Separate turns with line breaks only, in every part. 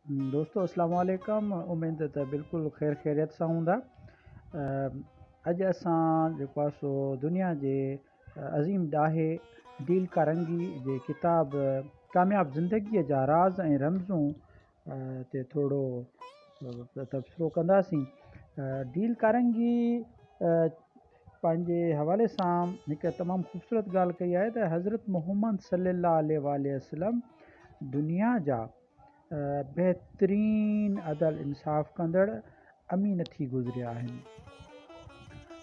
दोस्तों अस्सलाम वालेकुम। उमेद त बिल्कुलु ख़ैर ख़ैरियत सां हूंदा। अॼु असां जेको आहे सो दुनिया जे अज़ीम ॾाहे डील कारंगी जे किताब कामयाब ज़िंदगीअ जा राज़ ऐं रमज़ूं ते थोरो तबसरो कंदासीं। डील कारंगी पंहिंजे हवाले सां हिकु तमामु ख़ूबसूरत ॻाल्हि कई आहे त हज़रत मुहम्मद सल्लल्लाहु अलैहि वसल्लम दुनिया जा बहितरीन अदल इंसाफ़ कंदड़ अमीन थी गुज़रिया आहिनि।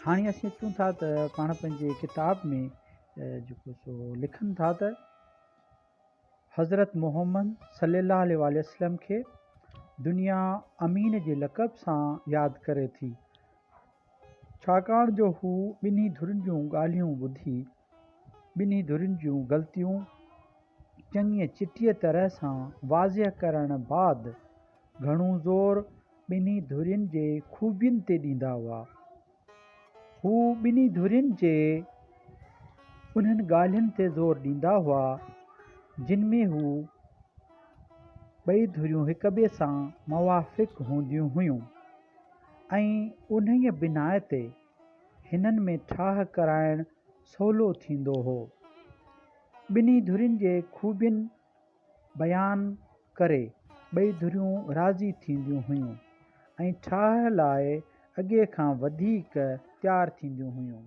हाणे असीं अचूं था त पाण पंहिंजे किताब में जेको सो लिखनि था त हज़रत मुहम्मद सल्लल्लाहु अलैहि वसल्लम खे दुनिया अमीन जे लक़ब सां यादि करे थी, छाकाणि जो हू ॿिन्ही धुरियुनि जूं ॻाल्हियूं ॿुधी ॿिन्ही धुरियुनि जूं ग़लतियूं चङीअ चिटीअ तरह सां वाज़िह करण बाद घणो ज़ोर ॿिन्ही धुरियुनि जे ख़ूबियुनि ते ॾींदा हुआ। हू ॿिन्ही धुरियुनि जे उन्हनि ॻाल्हियुनि ते ज़ोर ॾींदा हुआ जिन में हू ॿई धुरियूं हिक ॿिए सां मुवाफ़िक़ हूंदियूं हुयूं ऐं उन्हीअ बिनाए ते हिननि में ठाह कराइणु सवलो थींदो हो। ॿिन्ही धुरियुनि जे ख़ूबियुनि बयानु करे ॿई धुरियूं राज़ी थींदियूं हुयूं ऐं ठाह लाइ अॻे खां वधीक तयारु थींदियूं हुयूं।